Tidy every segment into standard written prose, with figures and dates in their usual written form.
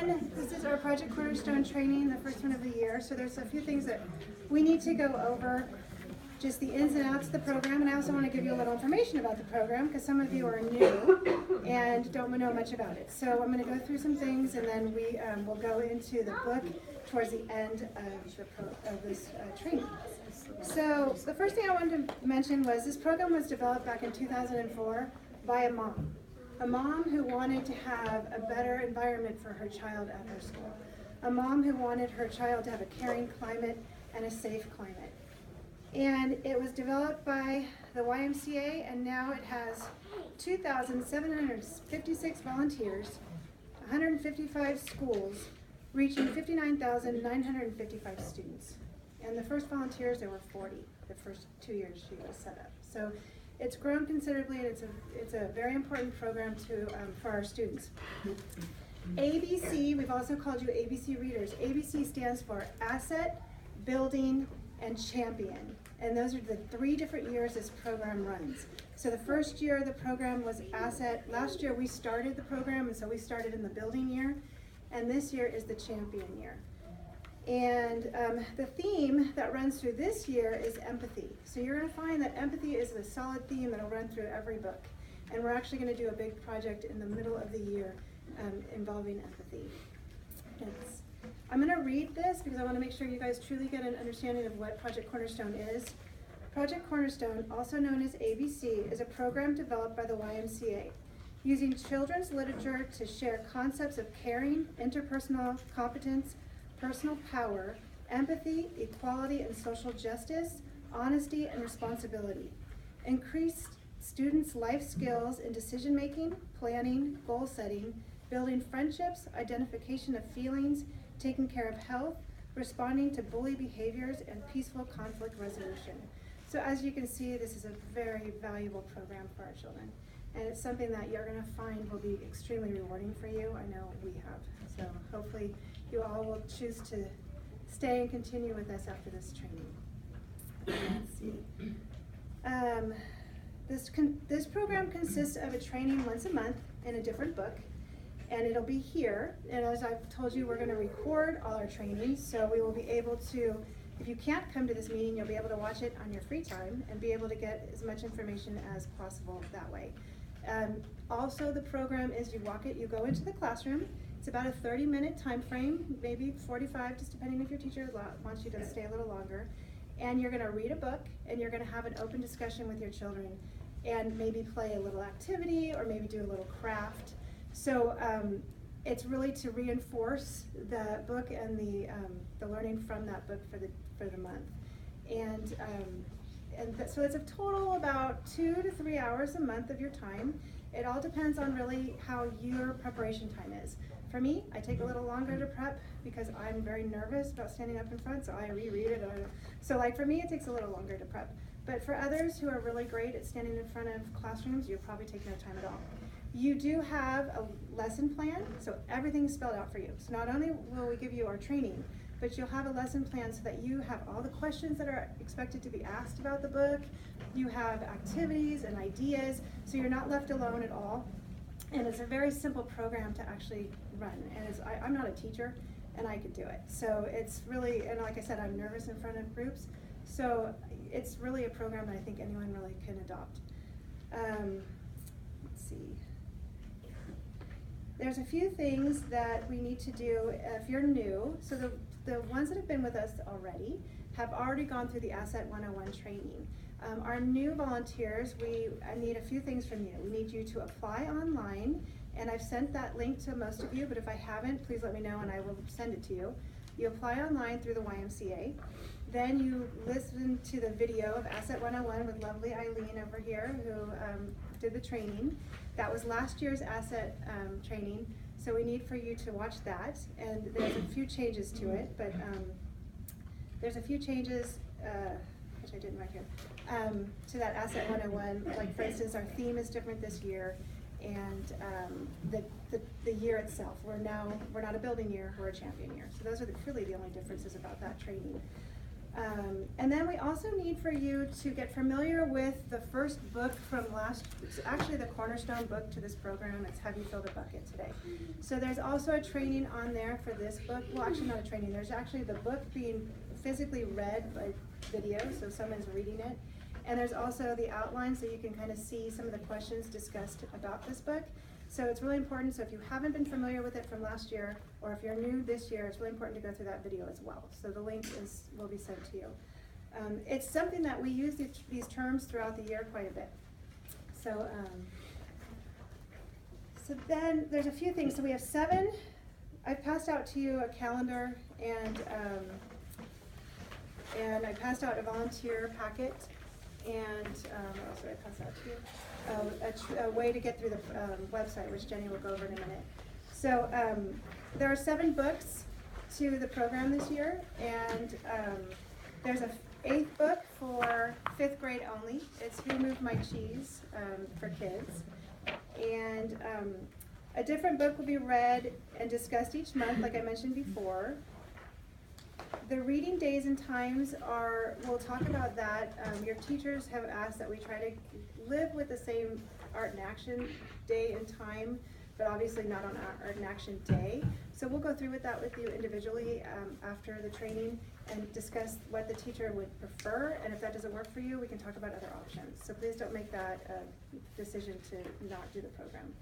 again, this is our Project Cornerstone training, the first one of the year. So there's a few things that we need to go over, just the ins and outs of the program. And I also want to give you a little information about the program because some of you are new and don't know much about it. So I'm going to go through some things, and then we will go into the book towards the end of this training. So the first thing I wanted to mention was this program was developed back in 2004 by a mom who wanted to have a better environment for her child at her school, a mom who wanted her child to have a caring climate and a safe climate. And it was developed by the YMCA, and now it has 2,756 volunteers, 155 schools, reaching 59,955 students. And the first volunteers, there were 40, the first 2 years she was set up. So it's grown considerably, and it's a very important program for our students. ABC, we've also called you ABC readers. ABC stands for Asset, Building, and Champion. And those are the 3 different years this program runs. So the first year the program was Asset. Last year we started the program, and so we started in the building year. And this year is the Champion year. And the theme that runs through this year is empathy. So you're going to find that empathy is a solid theme that will run through every book. And we're actually going to do a big project in the middle of the year involving empathy. I'm going to read this because I want to make sure you guys truly get an understanding of what Project Cornerstone is. Project Cornerstone, also known as ABC, is a program developed by the YMCA, using children's literature to share concepts of caring, interpersonal competence, personal power, empathy, equality and social justice, honesty and responsibility. Increase students' life skills in decision-making, planning, goal setting, building friendships, identification of feelings, taking care of health, responding to bully behaviors, and peaceful conflict resolution. So as you can see, this is a very valuable program for our children. And it's something that you're going to find will be extremely rewarding for you. I know we have. So hopefully you all will choose to stay and continue with us after this training. Let's see. This program consists of a training once a month in a different book, and it'll be here. And as I've told you, we're going to record all our trainings, so we will be able to, if you can't come to this meeting, you'll be able to watch it on your free time and be able to get as much information as possible that way. Also, the program is you go into the classroom. It's about a 30-minute time frame, maybe 45, just depending if your teacher wants you to stay a little longer. And you're going to read a book, and you're going to have an open discussion with your children, and maybe play a little activity, or maybe do a little craft. So it's really to reinforce the book and the learning from that book for the month. So it's a total about 2 to 3 hours a month of your time. It all depends on really how your preparation time is. For me, I take a little longer to prep because I'm very nervous about standing up in front, so I reread it. So like for me, it takes a little longer to prep. But for others who are really great at standing in front of classrooms, you'll probably take no time at all. You do have a lesson plan, so everything's spelled out for you. So not only will we give you our training, but you'll have a lesson plan so that you have all the questions that are expected to be asked about the book. You have activities and ideas, so you're not left alone at all. And it's a very simple program to actually run. And I'm not a teacher, and I could do it. So it's really, and like I said, I'm nervous in front of groups. So it's really a program that I think anyone really can adopt. Let's see. There's a few things that we need to do if you're new. So the ones that have been with us already have already gone through the Asset 101 training. Our new volunteers, I need a few things from you. We need you to apply online, and I've sent that link to most of you, but if I haven't, please let me know and I will send it to you. You apply online through the YMCA. Then you listen to the video of Asset 101 with lovely Eileen over here who did the training. That was last year's Asset training, so we need for you to watch that. And there's a few changes to it, but there's a few changes, which I didn't write here, to that Asset 101. Like for instance, our theme is different this year, and the year itself. We're not a building year, we're a champion year. So those are really the only differences about that training. And then we also need for you to get familiar with the first book from it's actually the Cornerstone book to this program. It's Have You Filled a Bucket Today? So there's also a training on there for this book. Well, actually not a training. There's actually the book being physically read by video, so someone's reading it. And there's also the outline, so you can kind of see some of the questions discussed about this book. So it's really important. So if you haven't been familiar with it from last year, or if you're new this year, it's really important to go through that video as well. So the link will be sent to you. It's something that we use these terms throughout the year quite a bit. So, so then there's a few things. So we have 7. I've passed out to you a calendar, and I passed out a volunteer packet. And what else did I pass out to you? A way to get through the website, which Jenny will go over in a minute. So there are 7 books to the program this year, and there's a 8th book for 5th grade only. It's Who Moved My Cheese for kids. And a different book will be read and discussed each month, like I mentioned before. The reading days and times we'll talk about that. Your teachers have asked that we try to live with the same art and action day and time, but obviously not on art and action day. So we'll go through with that with you individually after the training and discuss what the teacher would prefer, and if that doesn't work for you, we can talk about other options. So please don't make that a decision to not do the program.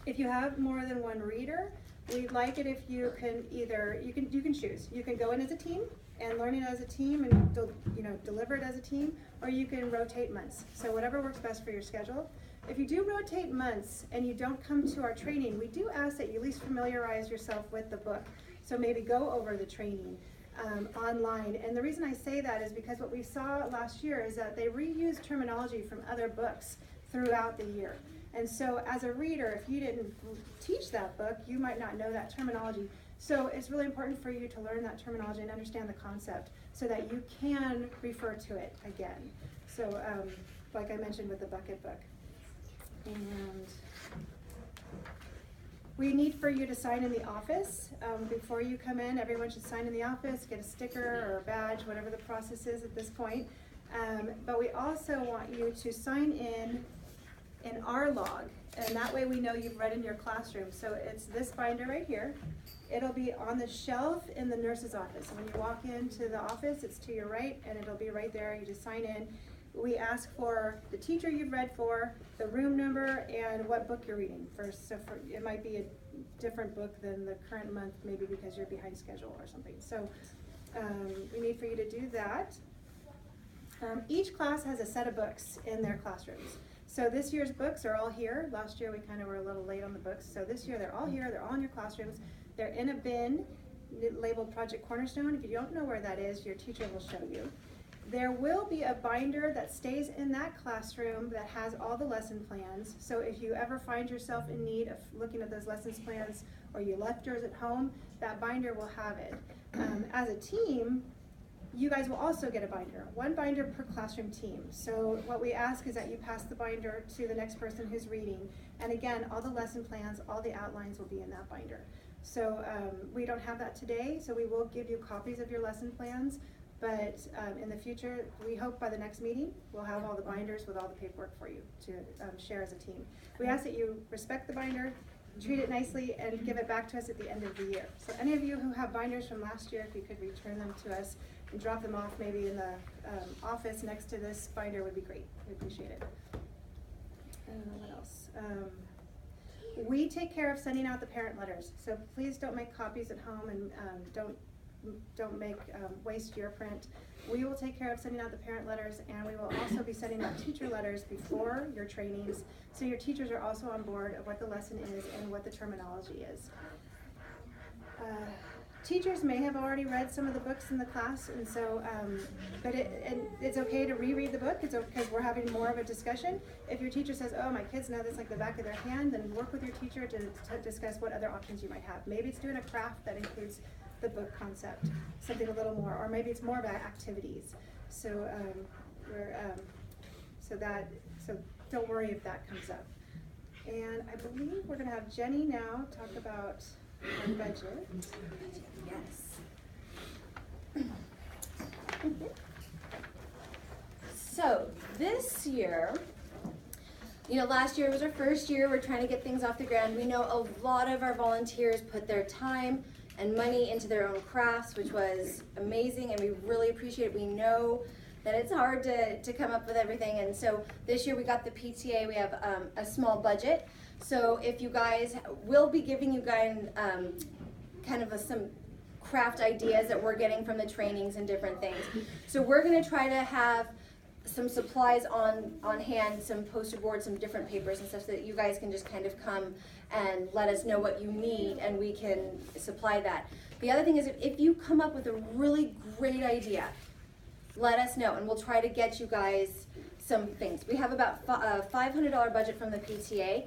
If you have more than one reader, we'd like it if you can you can choose. You can go in as a team and learn it as a team and deliver it as a team, or you can rotate months. So whatever works best for your schedule. If you do rotate months and you don't come to our training, we do ask that you at least familiarize yourself with the book. So maybe go over the training online. And the reason I say that is because what we saw last year is that they reused terminology from other books throughout the year. And so as a reader, if you didn't teach that book, you might not know that terminology. So it's really important for you to learn that terminology and understand the concept so that you can refer to it again. So like I mentioned with the bucket book. And we need for you to sign in the office. Before you come in, everyone should sign in the office, get a sticker or a badge, whatever the process is at this point. But we also want you to sign in our log, and that way we know you've read in your classroom. So it's this binder right here. It'll be on the shelf in the nurse's office. So when you walk into the office, it's to your right, and it'll be right there. You just sign in. We ask for the teacher you've read for, the room number, and what book you're reading first. So it might be a different book than the current month, maybe because you're behind schedule or something. So we need for you to do that. Each class has a set of books in their classrooms. So this year's books are all here. Last year we kind of were a little late on the books. So this year they're all here. They're all in your classrooms. They're in a bin labeled Project Cornerstone. If you don't know where that is, your teacher will show you. There will be a binder that stays in that classroom that has all the lesson plans. So if you ever find yourself in need of looking at those lessons plans, or you left yours at home, that binder will have it. As a team, you guys will also get a binder, 1 binder per classroom team. So what we ask is that you pass the binder to the next person who's reading. And again, all the lesson plans, all the outlines will be in that binder. So we don't have that today, so we will give you copies of your lesson plans. But in the future, we hope by the next meeting, we'll have all the binders with all the paperwork for you to share as a team. We ask that you respect the binder, treat it nicely, and give it back to us at the end of the year. So any of you who have binders from last year, if you could return them to us and drop them off maybe in the office next to this binder would be great. We appreciate it. What else? We take care of sending out the parent letters. So please don't make copies at home, and don't make waste your print. We will take care of sending out the parent letters, and we will also be sending out teacher letters before your trainings, so your teachers are also on board of what the lesson is and what the terminology is. Teachers may have already read some of the books in the class, and so, but it's okay to reread the book. It's okay because we're having more of a discussion. If your teacher says, "Oh, my kids know this like the back of their hand," then work with your teacher to discuss what other options you might have. Maybe it's doing a craft that includes the book concept, something a little more, or maybe it's more about activities. So so don't worry if that comes up. And I believe we're going to have Jenny now talk about our budget. Yes. So this year, you know, last year was our first year. We're trying to get things off the ground. We know a lot of our volunteers put their time and money into their own crafts, which was amazing, and we really appreciate it. We know that it's hard to come up with everything, and so this year we got the PTA. We have a small budget, so if you guys, we'll be giving you guys kind of some craft ideas that we're getting from the trainings and different things. So we're going to try to have some supplies on hand, some poster boards, some different papers and stuff, so that you guys can just kind of come and let us know what you need, and we can supply that. The other thing is, if you come up with a really great idea, let us know, and we'll try to get you guys some things. We have about a $500 budget from the PTA.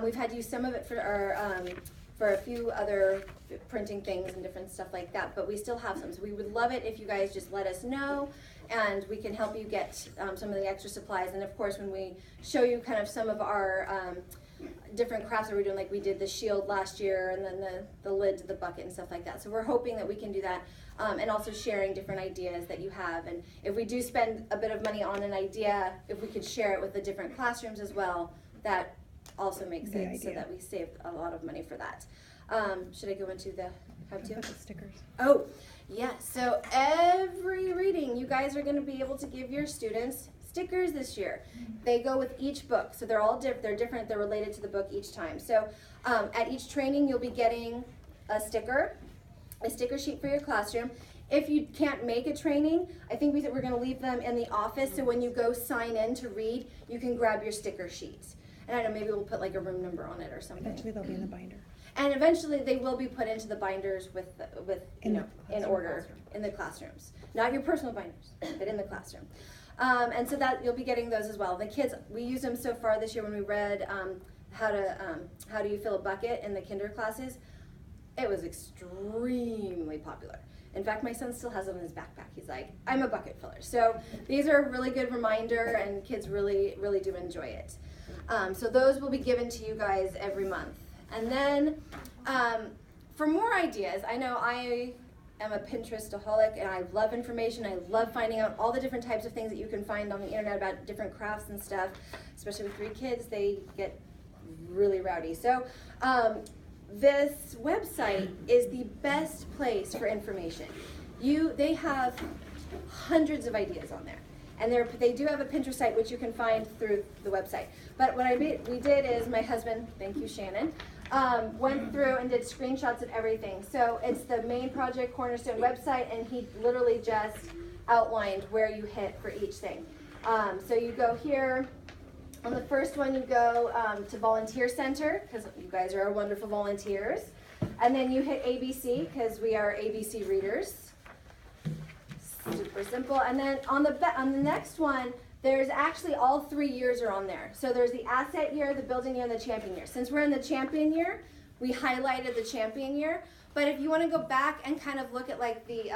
We've had to use some of it for our for a few other printing things and different stuff like that, but we still have some. So we would love it if you guys just let us know, and we can help you get some of the extra supplies. And of course, when we show you kind of some of our different crafts that we're doing, like we did the shield last year, and then the lid to the bucket and stuff like that. So we're hoping that we can do that, and also sharing different ideas that you have. And if we do spend a bit of money on an idea, if we could share it with the different classrooms as well, that also makes sense, so that we save a lot of money for that. Should I go into the how-to? Stickers. Oh, yeah. So every reading, you guys are going to be able to give your students stickers this year. They go with each book, so they're all they're different. They're related to the book each time. So at each training, you'll be getting a sticker sheet for your classroom. If you can't make a training, I think we're going to leave them in the office, so when you go sign in to read, you can grab your sticker sheets. And I don't know, maybe we'll put like a room number on it or something. Eventually they'll be in the binder. And eventually they will be put into the binders with in order in the classrooms. Not your personal binders, but in the classroom. And so that you'll be getting those as well. The kids, we used them so far this year when we read how do you fill a bucket in the kinder classes. It was extremely popular. In fact, my son still has them in his backpack. He's like, I'm a bucket filler. So these are a really good reminder, and kids really, really do enjoy it. So those will be given to you guys every month. And then for more ideas, I know I am a Pinterestaholic, and I love information. I love finding out all the different types of things that you can find on the internet about different crafts and stuff. Especially with 3 kids, they get really rowdy. So this website is the best place for information. They have hundreds of ideas on there. And they do have a Pinterest site, which you can find through the website. But what we did is, my husband, thank you, Shannon, went through and did screenshots of everything. So it's the main Project Cornerstone website, and he literally just outlined where you hit for each thing. So you go here. On the first one, you go to Volunteer Center, because you guys are wonderful volunteers. And then you hit ABC, because we are ABC readers. Super simple. And then on the next one, there's actually all 3 years are on there. So there's the asset year, the building year, and the champion year. Since we're in the champion year, we highlighted the champion year. But if you want to go back and kind of look at like the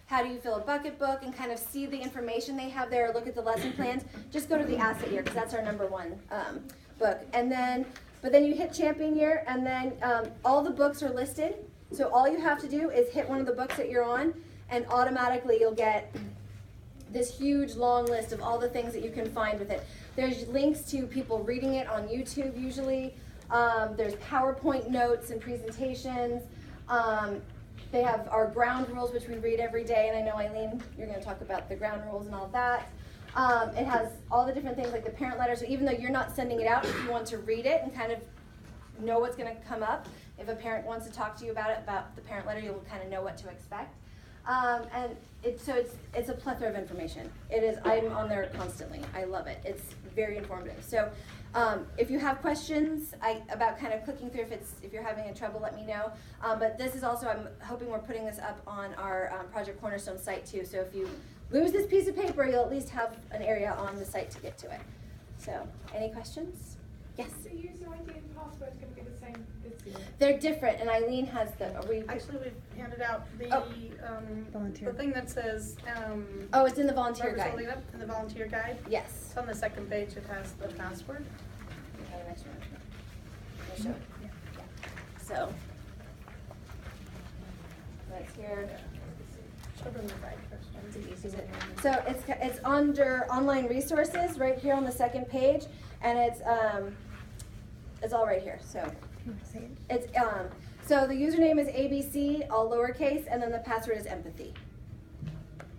how do you fill a bucket book and kind of see the information they have there, or look at the lesson plans, just go to the asset year, because that's our #1 book. And then, but then you hit champion year, and then all the books are listed. So all you have to do is hit one of the books that you're on, and automatically you'll get this huge long list of all the things that you can find with it. There's links to people reading it on YouTube usually. There's PowerPoint notes and presentations. They have our ground rules, which we read every day, and I know, Eileen, you're going to talk about the ground rules and all that. It has all the different things like the parent letter, so even though you're not sending it out, if you want to read it and kind of know what's going to come up, if a parent wants to talk to you about the parent letter, you'll kind of know what to expect. And it's a plethora of information. It is. I'm on there constantly. I love it. It's very informative. So if you have questions about kind of clicking through, if you're having trouble, let me know. But this is also, I'm hoping we're putting this up on our Project Cornerstone site too. So if you lose this piece of paper, you'll at least have an area on the site to get to it. So any questions? Yes. The user ID and password is going to be the same this year. They're different, and Eileen has the. Actually, we've handed out the Volunteer. the thing that says. Oh, it's in the volunteer Robert's guide. holding it up in the volunteer guide. Yes. It's on the second page. It has the password. Okay, next one. I'll show it. Yeah. So that's here. Children's guide questions. Is it? So it's under online resources right here on the second page, and it's all right here. So Can I say it? it's so the username is ABC, all lowercase, and then the password is empathy.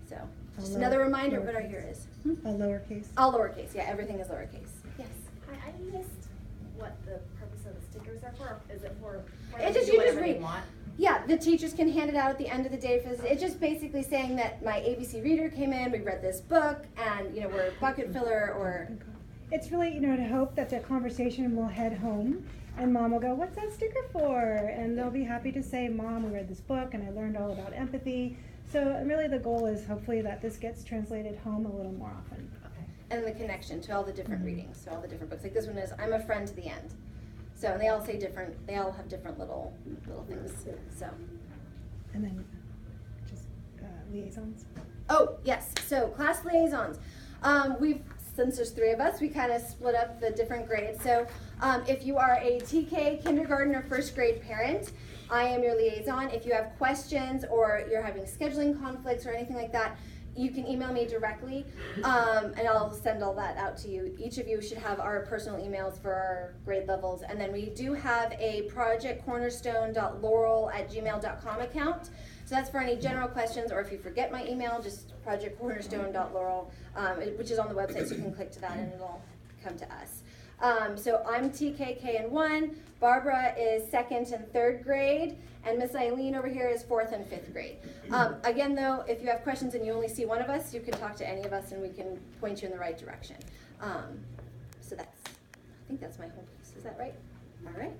So just another reminder of what our year is. All lowercase. All lowercase. Yeah, everything is lowercase. Yes. I missed what the purpose of the stickers are for. Is it for? It just, do you whatever just they read. want? Yeah, the teachers can hand it out at the end of the day. It's just basically saying that my ABC reader came in, we read this book, and we're a bucket filler or. It's really, to hope that the conversation will head home and mom will go, what's that sticker for? And they'll be happy to say, Mom, we read this book and I learned all about empathy. So really the goal is hopefully that this gets translated home a little more often. And the connection to all the different readings, to all the different books. Like this one is, I'm a friend to the end. So, and they all say different, they all have different little things, so. And then just liaisons. Oh, yes, so class liaisons. Since there's 3 of us, we kind of split up the different grades. So if you are a TK, kindergarten, or first grade parent, I am your liaison. If you have questions or you're having scheduling conflicts or anything like that, you can email me directly, and I'll send all that out to you. Each of you should have our personal emails for our grade levels. And then we do have a projectcornerstone.laurel@gmail.com account. So that's for any general questions, or if you forget my email, just projectcornerstone.laurel, which is on the website, so you can click to that and it'll come to us. So I'm TKK in 1, Barbara is 2nd and 3rd grade, and Miss Eileen over here is 4th and 5th grade. Again though, if you have questions and you only see one of us, you can talk to any of us and we can point you in the right direction. So I think that's my whole piece. Is that right? All right.